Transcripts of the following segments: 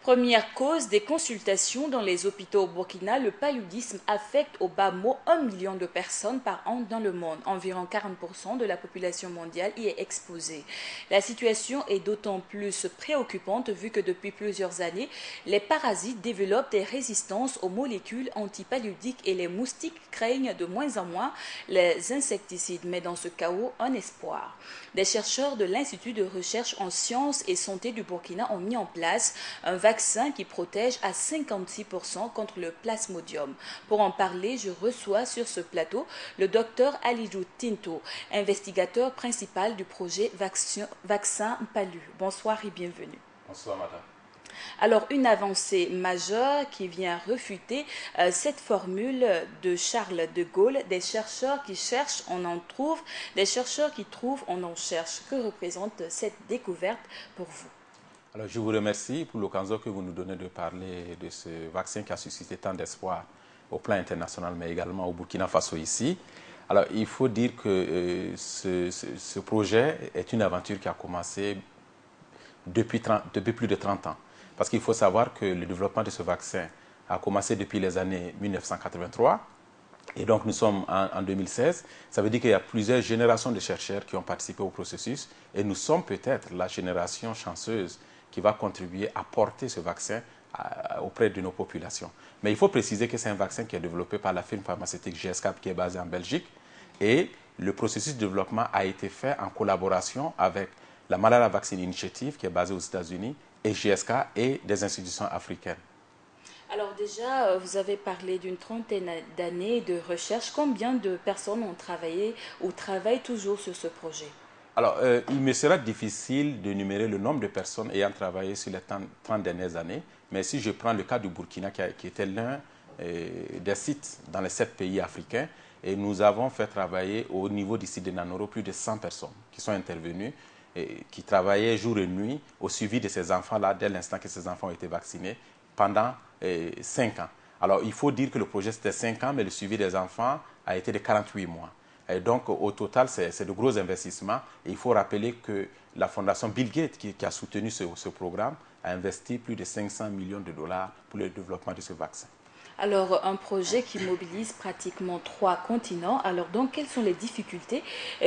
Première cause des consultations dans les hôpitaux au Burkina, le paludisme affecte au bas mot 1 million de personnes par an dans le monde. Environ 40% de la population mondiale y est exposée. La situation est d'autant plus préoccupante vu que depuis plusieurs années, les parasites développent des résistances aux molécules antipaludiques et les moustiques craignent de moins en moins les insecticides. Mais dans ce chaos, un espoir. Des chercheurs de l'Institut de recherche en sciences et santé du Burkina ont mis en place un vaccin qui protège à 56% contre le plasmodium. Pour en parler, je reçois sur ce plateau le docteur Alidou Tinto, investigateur principal du projet Vaccin Palu. Bonsoir et bienvenue. Bonsoir, madame. Alors, une avancée majeure qui vient refuter cette formule de Charles de Gaulle, des chercheurs qui cherchent, on en trouve, des chercheurs qui trouvent, on en cherche. Que représente cette découverte pour vous? Alors, je vous remercie pour l'occasion que vous nous donnez de parler de ce vaccin qui a suscité tant d'espoir au plan international, mais également au Burkina Faso ici. Alors, il faut dire que ce projet est une aventure qui a commencé depuis plus de 30 ans. Parce qu'il faut savoir que le développement de ce vaccin a commencé depuis les années 1983. Et donc, nous sommes en 2016. Ça veut dire qu'il y a plusieurs générations de chercheurs qui ont participé au processus. Et nous sommes peut-être la génération chanceuse qui va contribuer à porter ce vaccin auprès de nos populations. Mais il faut préciser que c'est un vaccin qui est développé par la firme pharmaceutique GSK qui est basée en Belgique. Et le processus de développement a été fait en collaboration avec la Malaria Vaccine Initiative qui est basée aux États-Unis et GSK et des institutions africaines. Alors déjà, vous avez parlé d'une trentaine d'années de recherche. Combien de personnes ont travaillé ou travaillent toujours sur ce projet? Alors, il me sera difficile de numérer le nombre de personnes ayant travaillé sur les 30 dernières années, mais si je prends le cas du Burkina, qui était l'un des sites dans les 7 pays africains, et nous avons fait travailler au niveau du site de Nanoro plus de 100 personnes qui sont intervenues, et qui travaillaient jour et nuit au suivi de ces enfants-là, dès l'instant que ces enfants ont été vaccinés, pendant 5 ans. Alors, il faut dire que le projet c'était 5 ans, mais le suivi des enfants a été de 48 mois. Et donc, au total, c'est de gros investissements. Et il faut rappeler que la fondation Bill Gates, qui a soutenu ce programme, a investi plus de 500 millions de dollars pour le développement de ce vaccin. Alors, un projet qui mobilise pratiquement 3 continents. Alors, donc, quelles sont les difficultés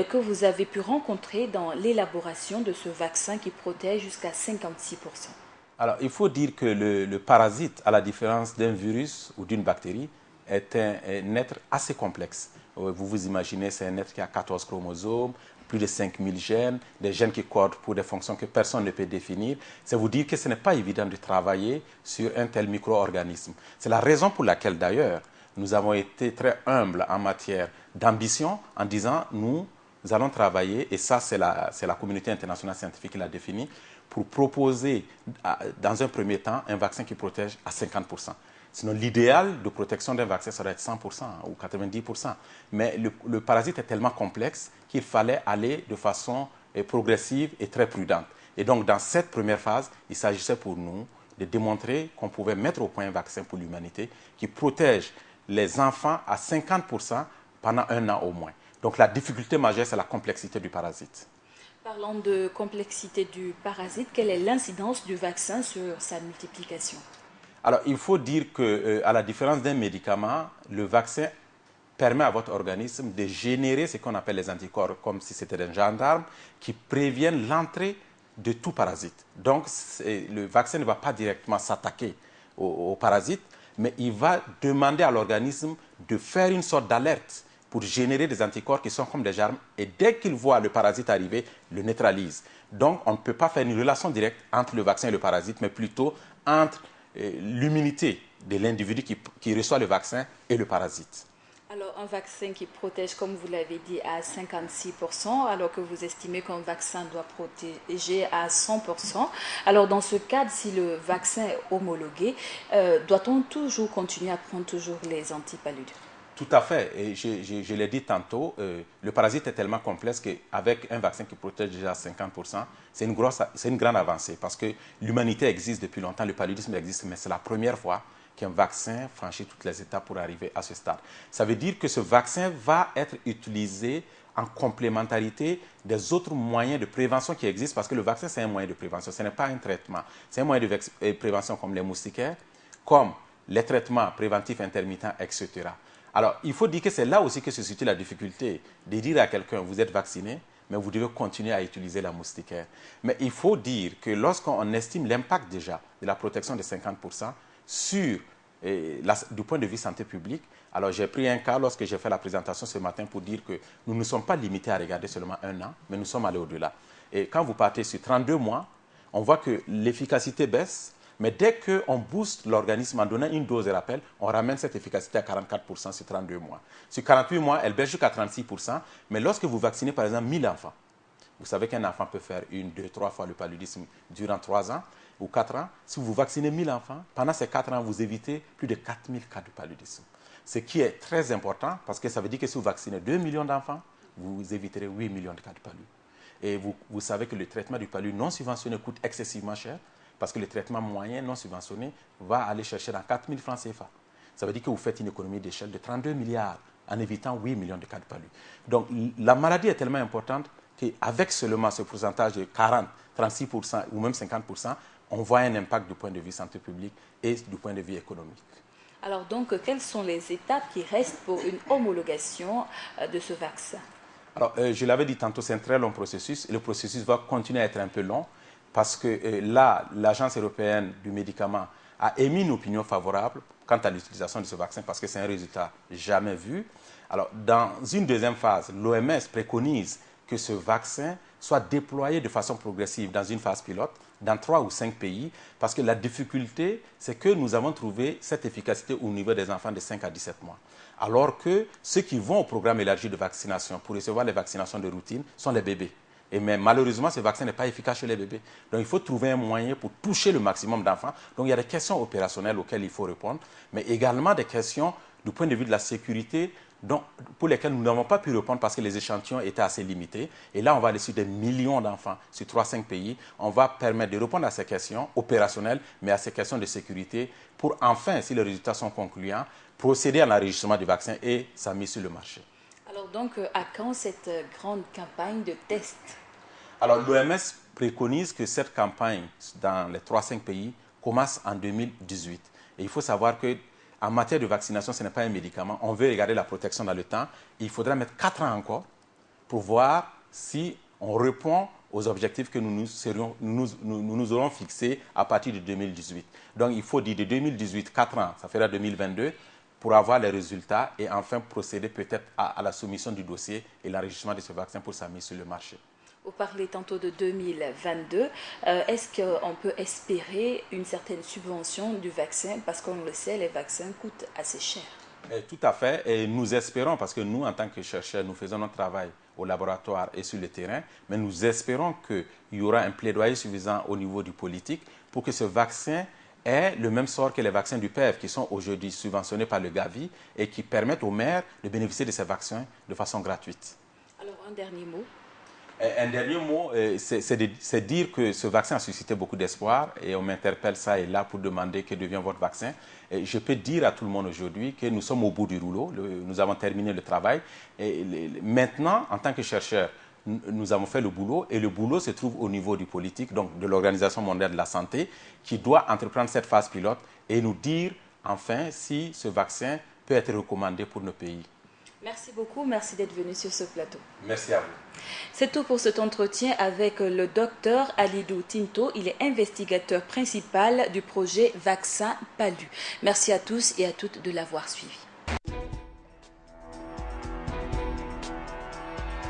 que vous avez pu rencontrer dans l'élaboration de ce vaccin qui protège jusqu'à 56%? Alors, il faut dire que le parasite, à la différence d'un virus ou d'une bactérie, est un être assez complexe. Vous vous imaginez, c'est un être qui a 14 chromosomes, plus de 5000 gènes, des gènes qui codent pour des fonctions que personne ne peut définir. C'est vous dire que ce n'est pas évident de travailler sur un tel micro-organisme. C'est la raison pour laquelle, d'ailleurs, nous avons été très humbles en matière d'ambition en disant, nous allons travailler, et ça, c'est la communauté internationale scientifique qui l'a défini, pour proposer, dans un premier temps, un vaccin qui protège à 50%. Sinon, l'idéal de protection d'un vaccin, ça doit être 100% ou 90%. Mais le parasite est tellement complexe qu'il fallait aller de façon progressive et très prudente. Et donc, dans cette première phase, il s'agissait pour nous de démontrer qu'on pouvait mettre au point un vaccin pour l'humanité qui protège les enfants à 50% pendant 1 an au moins. Donc, la difficulté majeure, c'est la complexité du parasite. Parlant de complexité du parasite, quelle est l'incidence du vaccin sur sa multiplication? Alors, il faut dire qu'à la différence d'un médicament, le vaccin permet à votre organisme de générer ce qu'on appelle les anticorps, comme si c'était un gendarme, qui préviennent l'entrée de tout parasite. Donc, le vaccin ne va pas directement s'attaquer au parasite, mais il va demander à l'organisme de faire une sorte d'alerte pour générer des anticorps qui sont comme des germes, et dès qu'il voit le parasite arriver, le neutralise. Donc, on ne peut pas faire une relation directe entre le vaccin et le parasite, mais plutôt entre l'immunité de l'individu qui reçoit le vaccin et le parasite. Alors, un vaccin qui protège, comme vous l'avez dit, à 56%, alors que vous estimez qu'un vaccin doit protéger à 100%. Alors, dans ce cadre, si le vaccin est homologué, doit-on toujours continuer à prendre toujours les antipaludes? Tout à fait. Et je l'ai dit tantôt, le parasite est tellement complexe qu'avec un vaccin qui protège déjà à 50%, c'est une grande avancée parce que l'humanité existe depuis longtemps, le paludisme existe, mais c'est la première fois qu'un vaccin franchit toutes les étapes pour arriver à ce stade. Ça veut dire que ce vaccin va être utilisé en complémentarité des autres moyens de prévention qui existent, parce que le vaccin, c'est un moyen de prévention, ce n'est pas un traitement. C'est un moyen de prévention comme les moustiquaires, comme les traitements préventifs intermittents, etc. Alors, il faut dire que c'est là aussi que se situe la difficulté de dire à quelqu'un, vous êtes vacciné, mais vous devez continuer à utiliser la moustiquaire. Mais il faut dire que lorsqu'on estime l'impact déjà de la protection de 50% sur, du point de vue santé publique, alors j'ai pris un cas lorsque j'ai fait la présentation ce matin pour dire que nous ne sommes pas limités à regarder seulement un an, mais nous sommes allés au-delà. Et quand vous partez sur 32 mois, on voit que l'efficacité baisse, mais dès qu'on booste l'organisme en donnant une dose de rappel, on ramène cette efficacité à 44% sur 32 mois. Sur 48 mois, elle baisse jusqu'à 36%, mais lorsque vous vaccinez par exemple 1000 enfants, vous savez qu'un enfant peut faire 1, 2, 3 fois le paludisme durant 3 ans ou 4 ans. Si vous vaccinez 1000 enfants, pendant ces 4 ans, vous évitez plus de 4000 cas de paludisme. Ce qui est très important parce que ça veut dire que si vous vaccinez 2 millions d'enfants, vous éviterez 8 millions de cas de palu. Et vous savez que le traitement du palu non subventionné coûte excessivement cher parce que le traitement moyen non subventionné va aller chercher dans 4 000 francs CFA. Ça veut dire que vous faites une économie d'échelle de 32 milliards en évitant 8 millions de cas de palu. Donc la maladie est tellement importante qu'avec seulement ce pourcentage de 40, 36% ou même 50%, on voit un impact du point de vue santé publique et du point de vue économique. Alors donc, quelles sont les étapes qui restent pour une homologation de ce vaccin? Alors, je l'avais dit tantôt, c'est un très long processus et le processus va continuer à être un peu long parce que là, l'Agence européenne du médicament a émis une opinion favorable quant à l'utilisation de ce vaccin parce que c'est un résultat jamais vu. Alors, dans une deuxième phase, l'OMS préconise que ce vaccin soit déployé de façon progressive dans une phase pilote dans 3 ou 5 pays, parce que la difficulté, c'est que nous avons trouvé cette efficacité au niveau des enfants de 5 à 17 mois. Alors que ceux qui vont au programme élargi de vaccination pour recevoir les vaccinations de routine sont les bébés. Mais malheureusement, ce vaccin n'est pas efficace chez les bébés. Donc il faut trouver un moyen pour toucher le maximum d'enfants. Donc il y a des questions opérationnelles auxquelles il faut répondre, mais également des questions du point de vue de la sécurité, pour lesquelles nous n'avons pas pu répondre parce que les échantillons étaient assez limités. Et là, on va aller sur des millions d'enfants sur 3-5 pays. On va permettre de répondre à ces questions opérationnelles, mais à ces questions de sécurité pour enfin, si les résultats sont concluants, procéder à l'enregistrement du vaccin et sa mise sur le marché. Alors donc, à quand cette grande campagne de tests? Alors, l'OMS préconise que cette campagne dans les 3-5 pays commence en 2018. Et il faut savoir que en matière de vaccination, ce n'est pas un médicament. On veut regarder la protection dans le temps. Il faudra mettre 4 ans encore pour voir si on répond aux objectifs que nous aurons fixés à partir de 2018. Donc, il faut dire de 2018, 4 ans, ça fera 2022, pour avoir les résultats et enfin procéder peut-être à la soumission du dossier et l'enregistrement de ce vaccin pour sa mise sur le marché. Vous parlez tantôt de 2022. Est-ce qu'on peut espérer une certaine subvention du vaccin? Parce qu'on le sait, les vaccins coûtent assez cher. Tout à fait. Et nous espérons, parce que nous, en tant que chercheurs, nous faisons notre travail au laboratoire et sur le terrain, mais nous espérons qu'il y aura un plaidoyer suffisant au niveau du politique pour que ce vaccin ait le même sort que les vaccins du PEV qui sont aujourd'hui subventionnés par le Gavi et qui permettent aux maires de bénéficier de ces vaccins de façon gratuite. Alors, un dernier mot. Un dernier mot, c'est dire que ce vaccin a suscité beaucoup d'espoir et on m'interpelle ça et là pour demander que devient votre vaccin. Et je peux dire à tout le monde aujourd'hui que nous sommes au bout du rouleau, nous avons terminé le travail. Et maintenant, en tant que chercheurs, nous avons fait le boulot et le boulot se trouve au niveau du politique, donc de l'Organisation mondiale de la santé, qui doit entreprendre cette phase pilote et nous dire enfin si ce vaccin peut être recommandé pour nos pays. Merci beaucoup, merci d'être venu sur ce plateau. Merci à vous. C'est tout pour cet entretien avec le docteur Alidou Tinto. Il est investigateur principal du projet Vaccin Palu. Merci à tous et à toutes de l'avoir suivi.